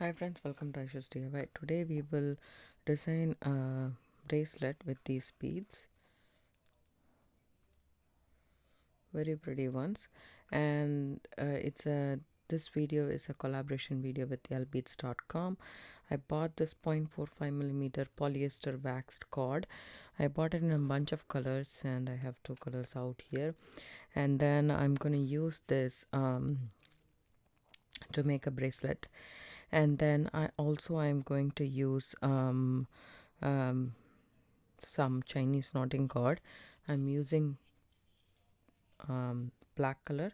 Hi friends, welcome to Aisha's DIY. Today we will design a bracelet with these beads, very pretty ones, and this video is a collaboration video with LBEADs.com. I bought this 0.45mm polyester waxed cord. I bought it in a bunch of colors and I have two colors out here, and then I'm going to use this to make a bracelet. And then I'm going to use some Chinese knotting cord. I'm using black color,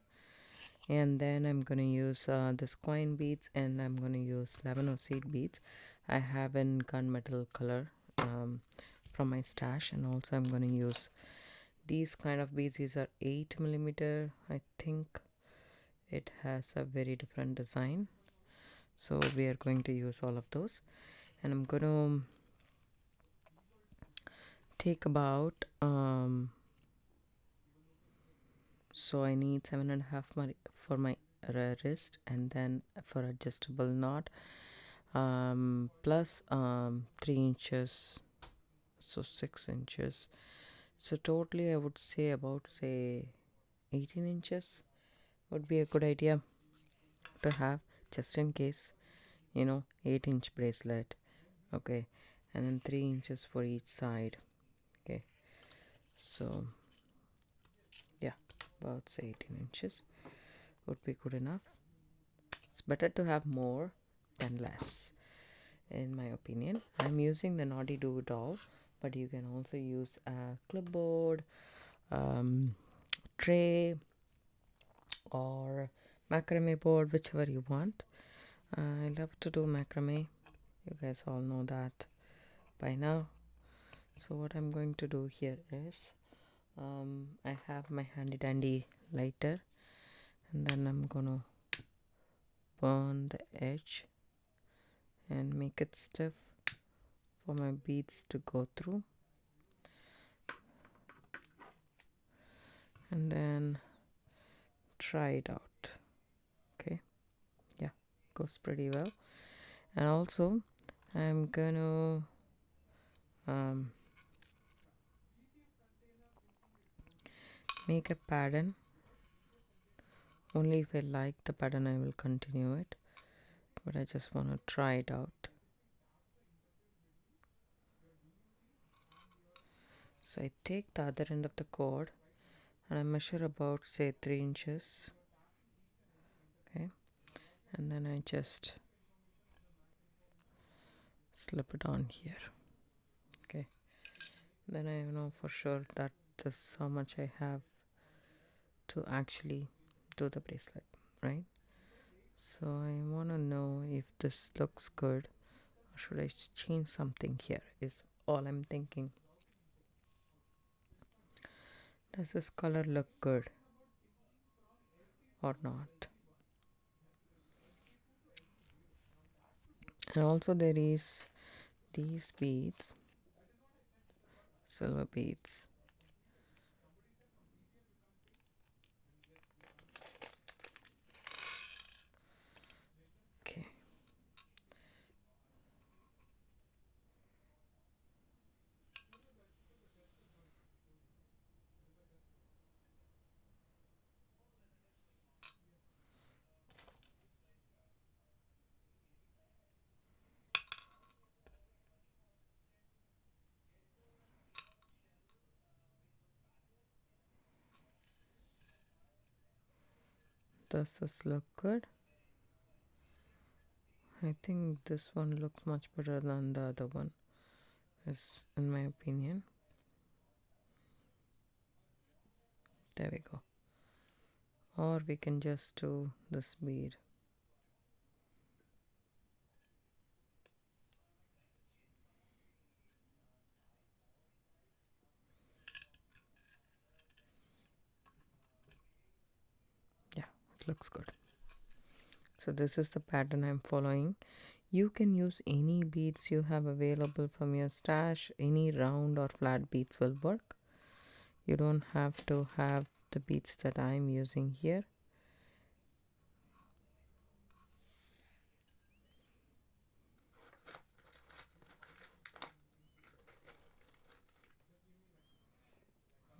and then I'm going to use this coin beads, and I'm going to use lemon or seed beads. I have in gunmetal color from my stash, and also I'm going to use these kind of beads. These are 8mm. I think it has a very different design, so we are going to use all of those. And I'm going to take about so I need 7.5 for my wrist, and then for adjustable knot plus 3 inches, so 6 inches. So totally I would say about 18 inches would be a good idea to have, just in case, 8-inch bracelet. Okay, and then 3 inches for each side. Okay, so yeah, about 18 inches would be good enough. It's better to have more than less, in my opinion. I'm using the Naughty Do doll, but you can also use a clipboard, tray, or macrame board, whichever you want. I love to do macrame. You guys all know that by now. So what I'm going to do here is I have my handy dandy lighter, and then I'm gonna burn the edge and make it stiff for my beads to go through, and then try it out. Okay, yeah, goes pretty well. And also I'm gonna make a pattern. Only if I like the pattern I will continue it, but I just want to try it out. So I take the other end of the cord and I measure about 3 inches. Okay, and then I just slip it on here. Okay, then I know for sure that this is how much I have to actually do the bracelet, right? So I want to know if this looks good, or should I change something here, is all I'm thinking. Does this color look good or not? And also there is these beads, silver beads. Okay, does this look good? I think this one looks much better than the other one, is in my opinion. There we go. Or we can just do this bead. Yeah, it looks good. So this is the pattern I'm following. You can use any beads you have available from your stash. Any round or flat beads will work. You don't have to have the beads that I'm using here.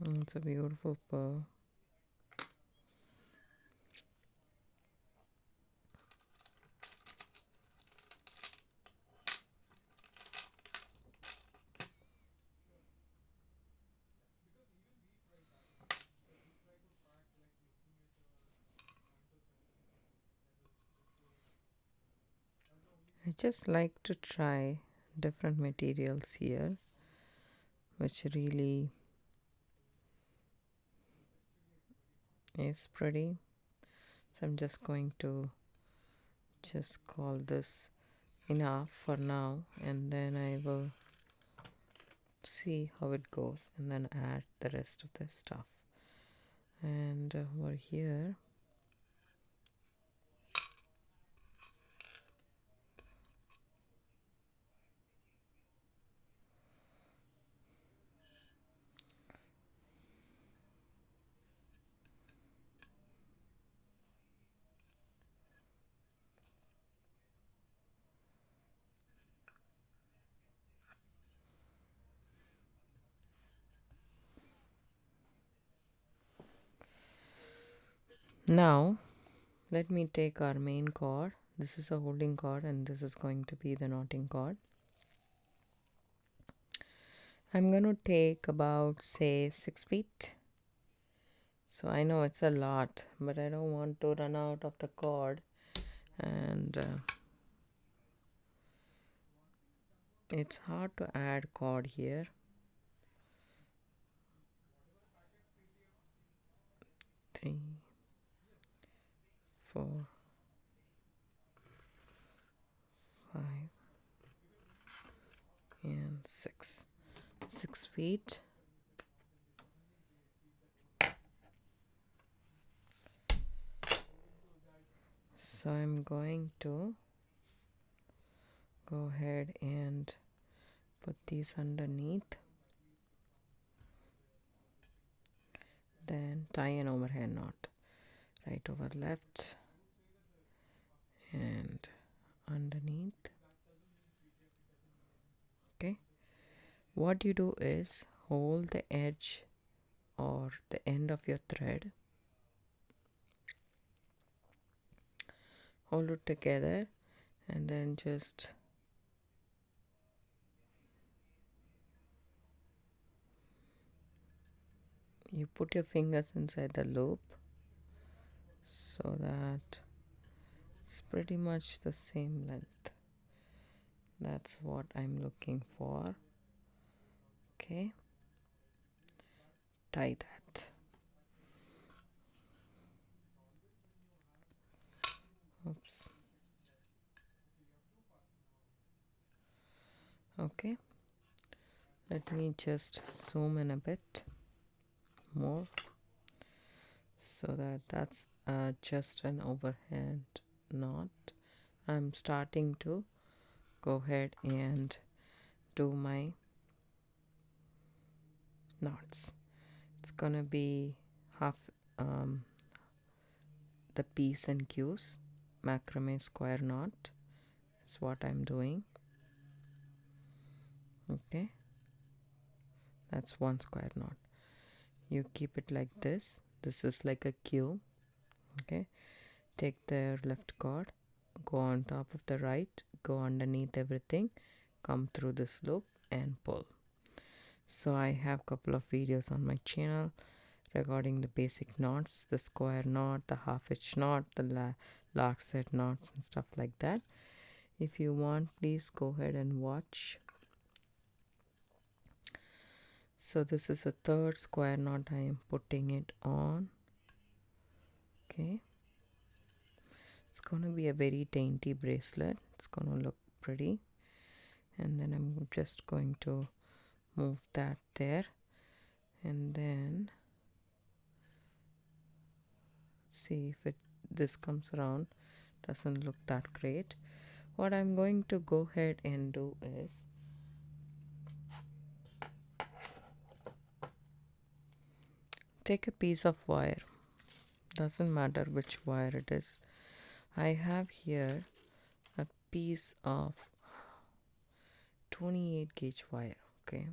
It's a beautiful pearl. I just like to try different materials here, which really is pretty. So I'm just going to just call this enough for now, and then I will see how it goes and then add the rest of the stuff. And over here, now let me take our main cord. This is a holding cord and this is going to be the knotting cord. I'm going to take about, say, 6 feet. So I know it's a lot, but I don't want to run out of the cord, and it's hard to add cord here. 3, 4, 5, and 6. 6 feet. So I'm going to go ahead and put these underneath, then tie an overhand knot right over left and underneath. Okay, what you do is hold the edge or the end of your thread, hold it together, and then just you put your fingers inside the loop so that it's pretty much the same length. That's what I'm looking for. Okay, tie that. Oops. Okay, let me just zoom in a bit more so that that's just an overhand knot. I'm starting to go ahead and do my knots. It's gonna be half the P's and Q's, macrame square knot is what I'm doing. Okay, that's one square knot. You keep it like this. This is like a Q. Okay, take the left cord, go on top of the right, go underneath everything, come through this loop and pull. So I have a couple of videos on my channel regarding the basic knots, the square knot, the half hitch knot, the lock set knots and stuff like that. If you want, please go ahead and watch. So this is a third square knot I am putting it on. Okay, it's going to be a very dainty bracelet. It's going to look pretty, and then I'm just going to move that there, and then see if this comes around. Doesn't look that great. What I'm going to go ahead and do is take a piece of wire, doesn't matter which wire it is. I have here a piece of 28 gauge wire. Okay,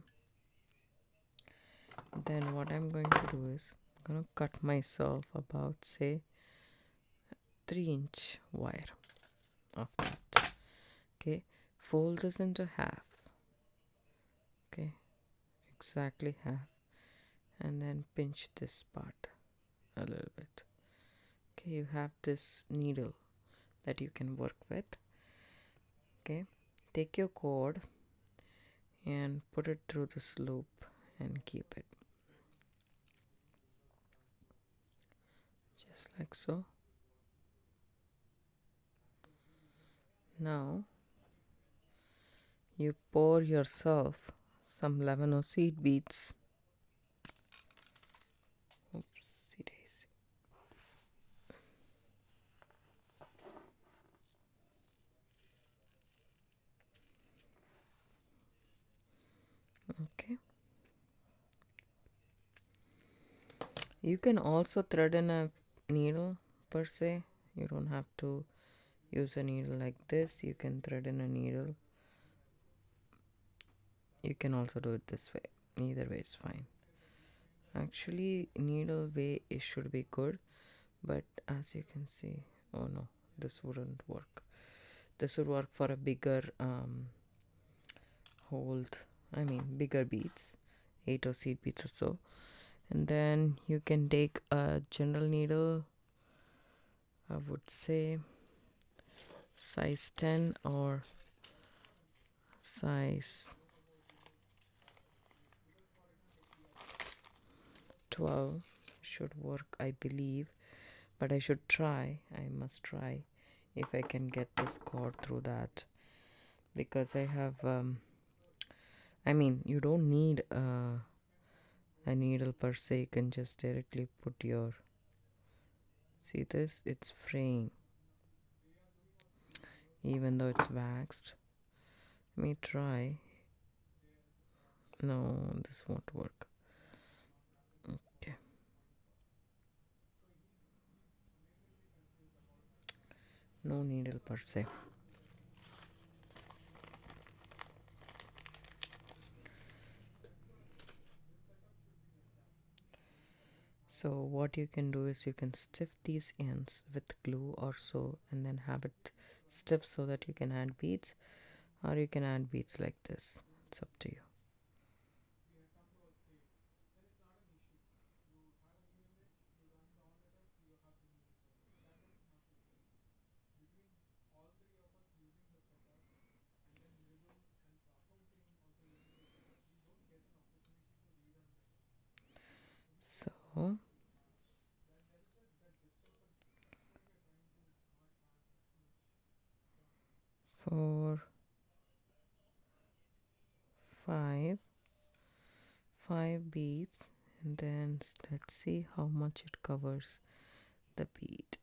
Then what I'm going to do is I'm going to cut myself about say 3-inch wire of that. Okay, fold this into half. Okay, exactly half, and then pinch this part a little bit. Okay, you have this needle that you can work with. Okay, take your cord and put it through this loop and keep it just like so. Now you pour yourself some lemon or seed beads. Oopsie daisy. Okay, you can also thread in a needle per se. You don't have to use a needle like this. You can thread in a needle. You can also do it this way. Either way is fine. Actually, needle way it should be good, but as you can see, oh no, this wouldn't work. This would work for a bigger bigger beads, 8 or seed beads or so. And then you can take a general needle, I would say size 10 or size 12 should work, I believe, but I should try. I must try if I can get this cord through that, because I have you don't need a needle per se. You can just directly put your, see this, it's fraying even though it's waxed. Let me try. No, this won't work. Okay, no needle per se. So what you can do is you can stiff these ends with glue or so, and then have it stiff so that you can add beads, or you can add beads like this. It's up to you. So for five beads, and then let's see how much it covers the bead.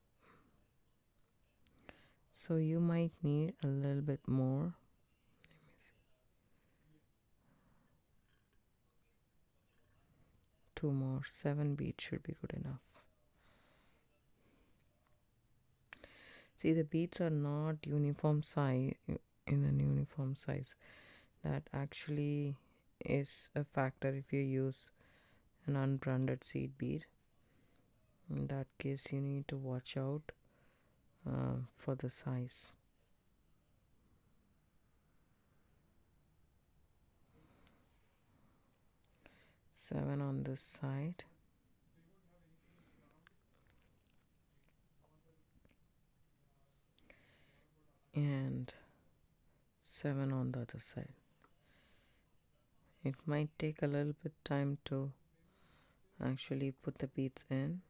So you might need a little bit more. Two more, 7 beads should be good enough. See, the beads are not uniform size in an uniform size. That actually is a factor if you use an unbranded seed bead. In that case, you need to watch out for the size. Seven on this side. And 7 on the other side. It might take a little bit time to actually put the beads in.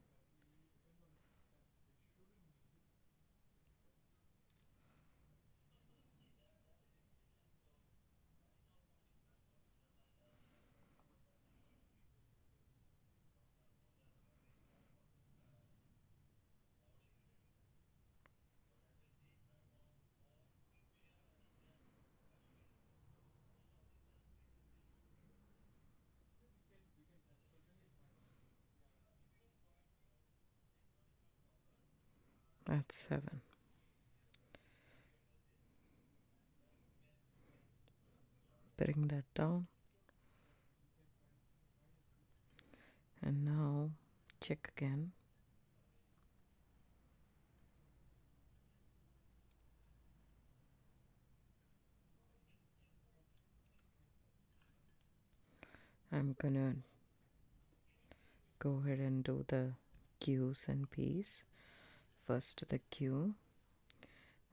That's 7. Bring that down. And now check again. I'm gonna go ahead and do the Q's and P's. First the Q,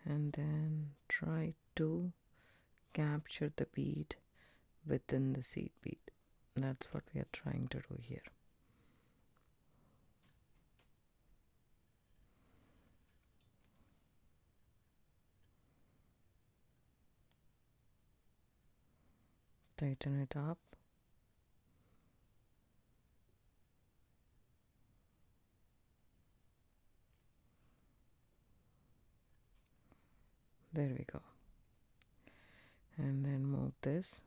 and then try to capture the bead within the seed bead. That's what we are trying to do here. Tighten it up. There we go. And then move this.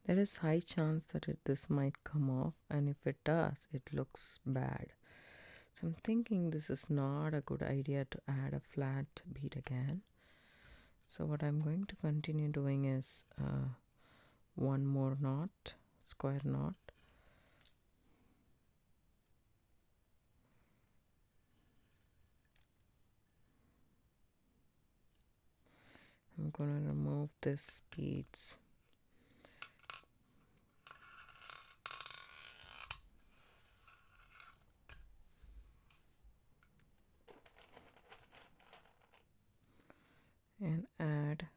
There is high chance that this might come off, and if it does, it looks bad. So I'm thinking this is not a good idea to add a flat bead again. So what I'm going to continue doing is one more knot, square knot. I'm going to remove this beads. And add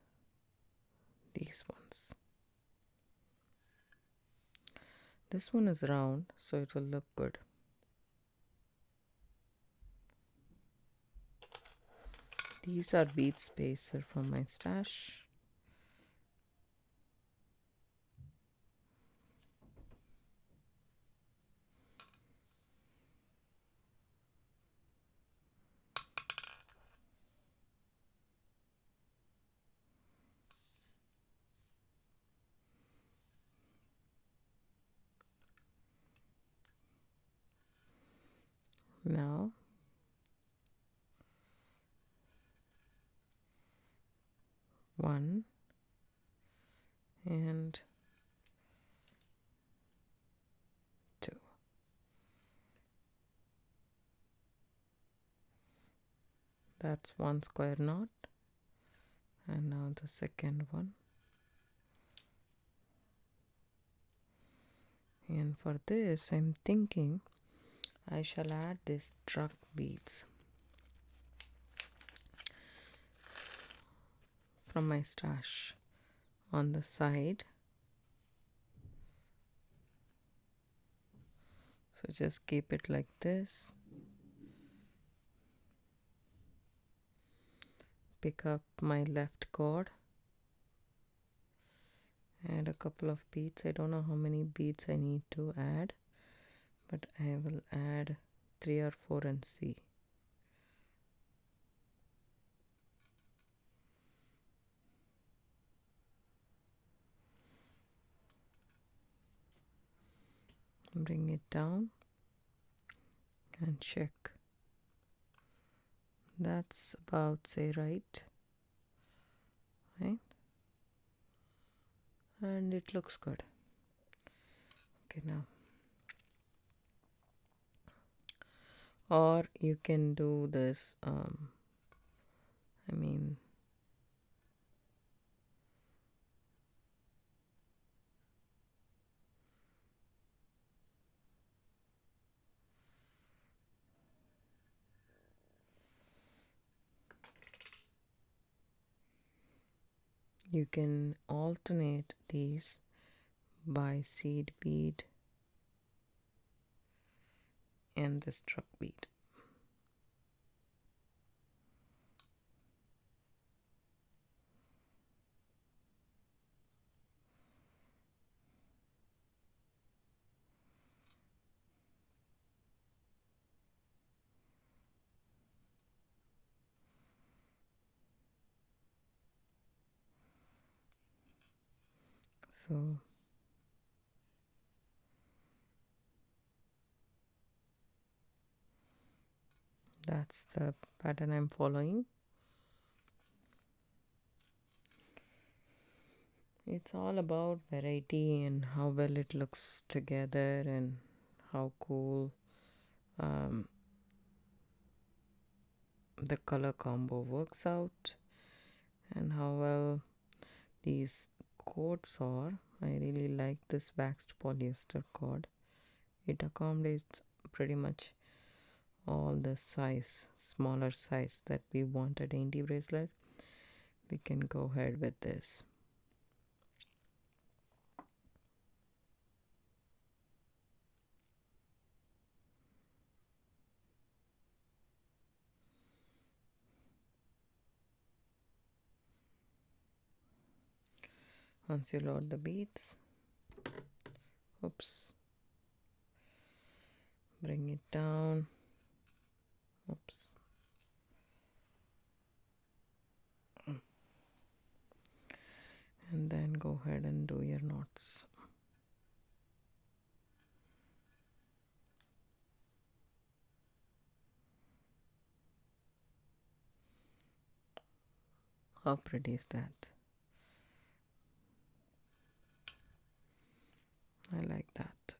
these ones. This one is round, so it will look good. These are bead spacer from my stash. Now one and two. That's one square knot, and now the second one. And for this, I'm thinking I shall add these truck beads from my stash on the side. So just keep it like this. Pick up my left cord. Add a couple of beads. I don't know how many beads I need to add, but I will add 3 or 4 and see. Bring it down and check. That's about, say, right? And it looks good. Okay, now. Or you can do this, you can alternate these by seed bead and the struck bead. So that's the pattern I'm following. It's all about variety and how well it looks together and how cool the color combo works out and how well these cords are. I really like this waxed polyester cord. It accommodates pretty much all the size, smaller size that we want a dainty bracelet. We can go ahead with this. Once you load the beads, oops, bring it down, oops, and then go ahead and do your knots. How pretty is that? I like that.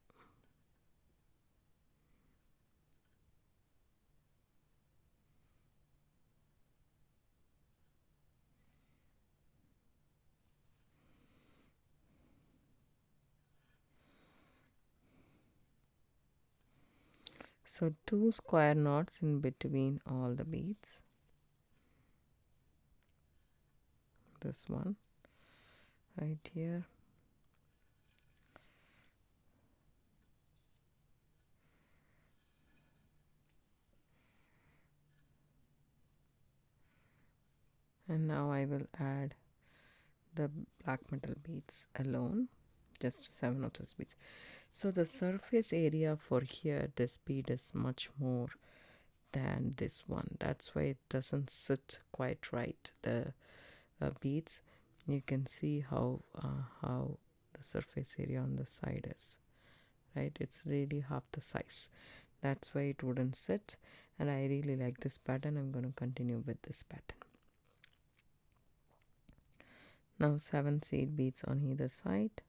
So 2 square knots in between all the beads. This one right here. And now I will add the black metal beads alone, just 7 of those beads. So the surface area for here, this bead is much more than this one. That's why it doesn't sit quite right. The beads, you can see how the surface area on the side is, right? It's really half the size. That's why it wouldn't sit, and I really like this pattern. I'm going to continue with this pattern. Now 7 seed beads on either side,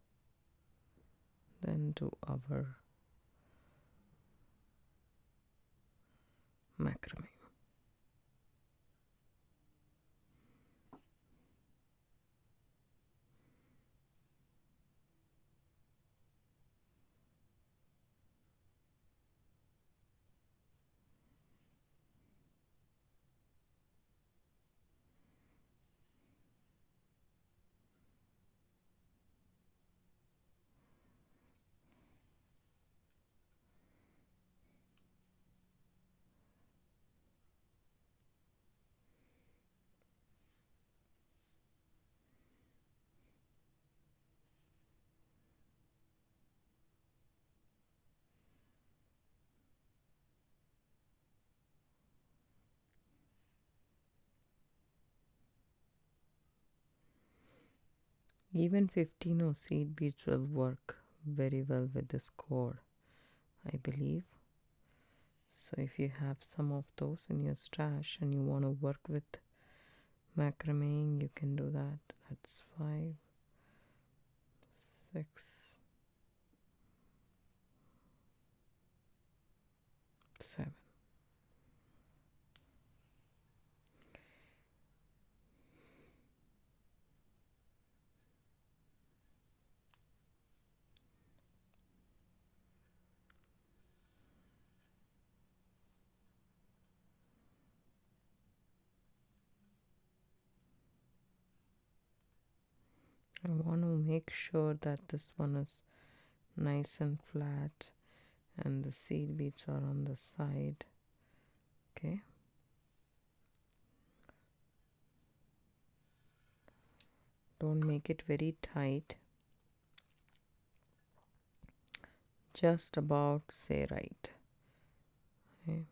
then do our macrame. Even 15 seed beads will work very well with this cord, I believe. So if you have some of those in your stash and you want to work with macrameing, you can do that. That's 5, 6, 7. I want to make sure that this one is nice and flat and the seed beads are on the side. Okay. Don't make it very tight. Just about say right. Okay.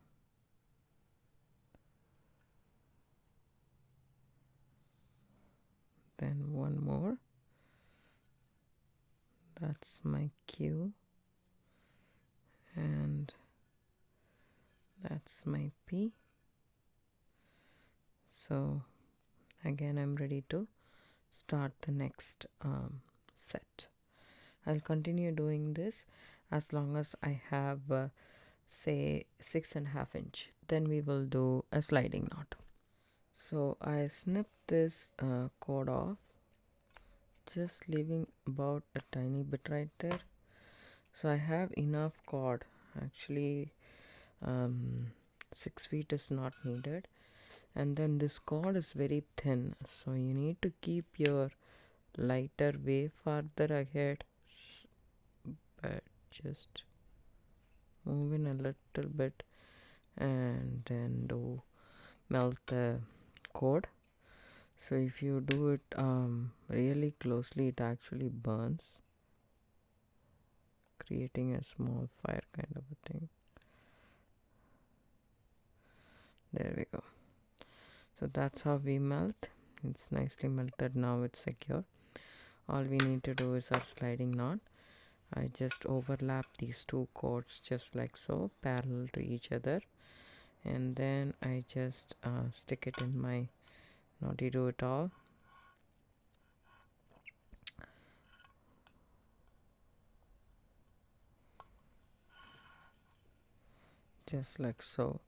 Then one more. That's my Q. And that's my P. So again, I'm ready to start the next set. I'll continue doing this as long as I have say 6.5 inch. Then we will do a sliding knot. So I snipped this cord off, just leaving about a tiny bit right there. So I have enough cord. Actually 6 feet is not needed, and then this cord is very thin, so you need to keep your lighter way farther ahead, but just move in a little bit and then do melt the cord. So if you do it really closely, it actually burns, creating a small fire kind of a thing. There we go. So that's how we melt. It's nicely melted. Now it's secure. All we need to do is our sliding knot. I just overlap these two cords just like so, parallel to each other, and then I just stick it in my knotty do it all. Just like so.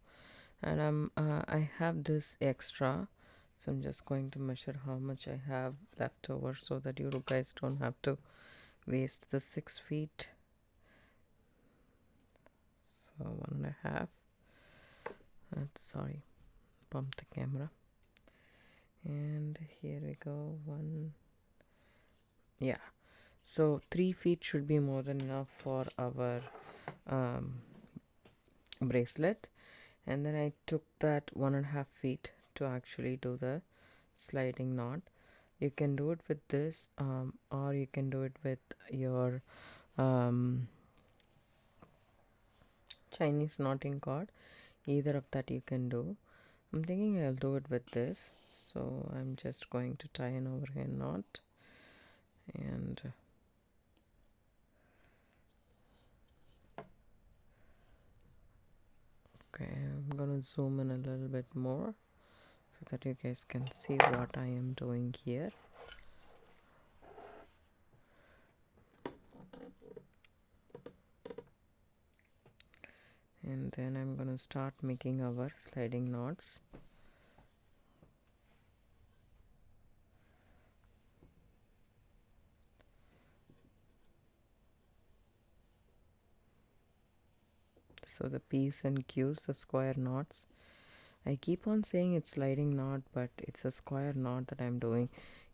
And I have this extra, so I'm just going to measure how much I have left over so that you guys don't have to waste the 6 feet. So 1.5. Sorry, bump the camera. And here we go. 1. Yeah, so 3 feet should be more than enough for our bracelet. And then I took that 1.5 feet to actually do the sliding knot. You can do it with this or you can do it with your Chinese knotting cord. Either of that you can do. I'm thinking I'll do it with this, so I'm just going to tie an overhand knot, and okay, I'm gonna zoom in a little bit more so that you guys can see what I am doing here. And then I'm gonna start making our sliding knots. So the P's and Q's, the square knots. I keep on saying it's sliding knot, but it's a square knot that I'm doing.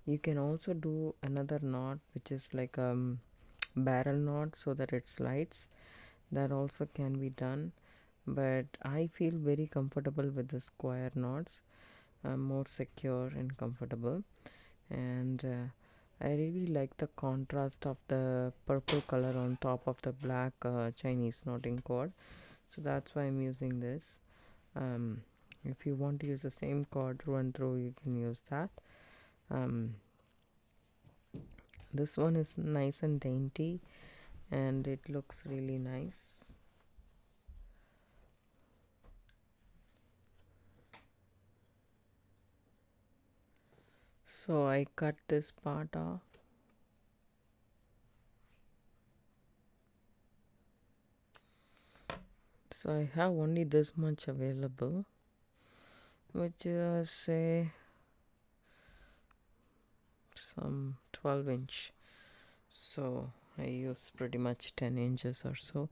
You can also do another knot which is like a barrel knot so that it slides. That also can be done, but I feel very comfortable with the square knots. More secure and comfortable, and I really like the contrast of the purple color on top of the black Chinese knotting cord, so that's why I'm using this. If you want to use the same cord through and through, you can use that. This one is nice and dainty and it looks really nice. So I cut this part off. So I have only this much available, which is say some 12 inch. So I use pretty much 10 inches or so.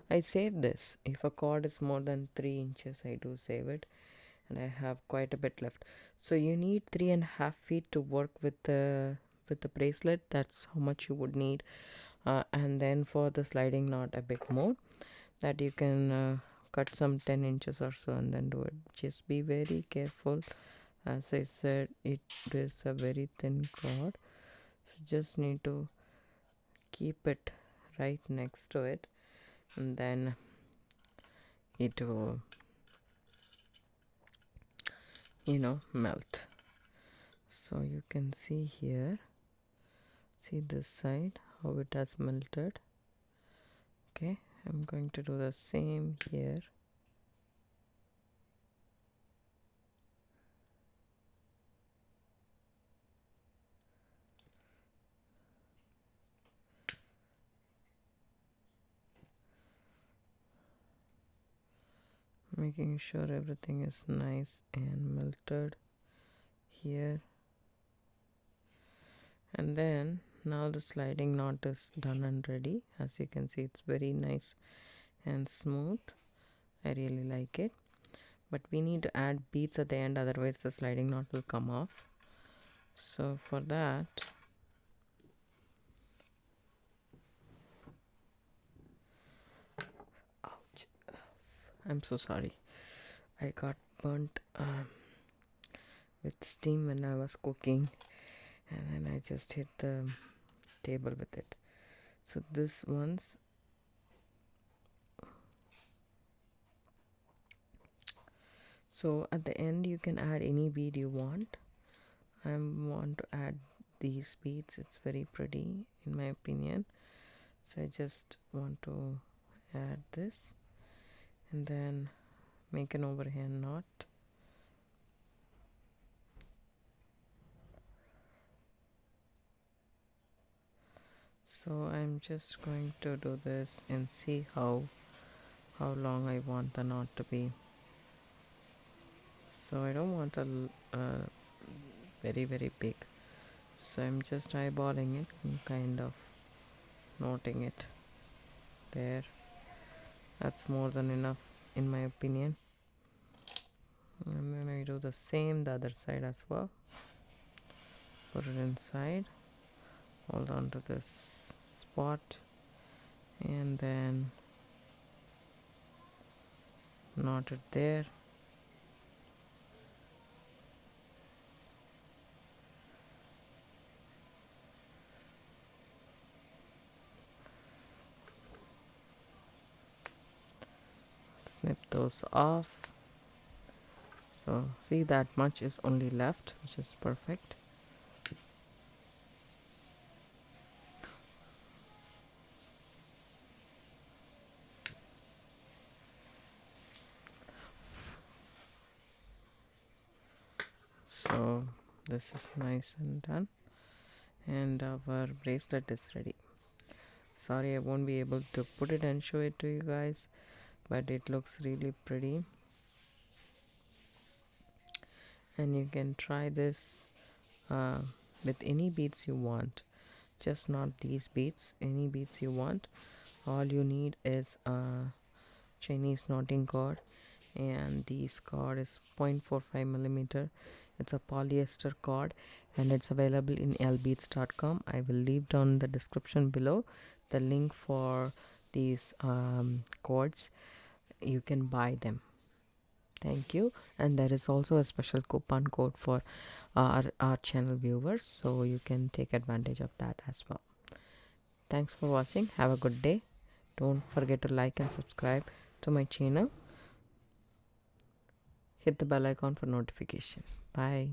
I save this. If a cord is more than 3 inches, I do save it, and I have quite a bit left. So you need 3.5 feet to work with the bracelet. That's how much you would need, and then for the sliding knot a bit more, that you can cut some 10 inches or so and then do it. Just be very careful. As I said, it is a very thin cord, so just need to keep it right next to it, and then it will, melt. So you can see here, see this side how it has melted. Okay, I'm going to do the same here. making sure everything is nice and melted here. And then now the sliding knot is done and ready. As you can see, it's very nice and smooth. I really like it, but we need to add beads at the end, otherwise the sliding knot will come off. So for that, ouch, I'm so sorry, I got burnt with steam when I was cooking, and then I just hit the table with it. So this one's so at the end you can add any bead you want. I want to add these beads, it's very pretty in my opinion, so I just want to add this and then make an overhand knot. So I'm just going to do this and see how long I want the knot to be. So I don't want a very big, so I'm just eyeballing it and kind of knotting it there. That's more than enough in my opinion. And then I do the same the other side as well. Put it inside, hold on to this spot, and then knot it there. Snip those off. So see, that much is only left, which is perfect. So this is nice and done, and our bracelet is ready. Sorry I won't be able to put it and show it to you guys, but it looks really pretty, and you can try this with any beads you want, just not these beads. Any beads you want. All you need is a Chinese knotting cord, and this cord is 0.45 millimeter. It's a polyester cord, and it's available in LBEADs.com. I will leave down the description below the link for these cords. You can buy them. Thank you. And there is also a special coupon code for our channel viewers, so you can take advantage of that as well. Thanks for watching. Have a good day. Don't forget to like and subscribe to my channel. Hit the bell icon for notification. Bye.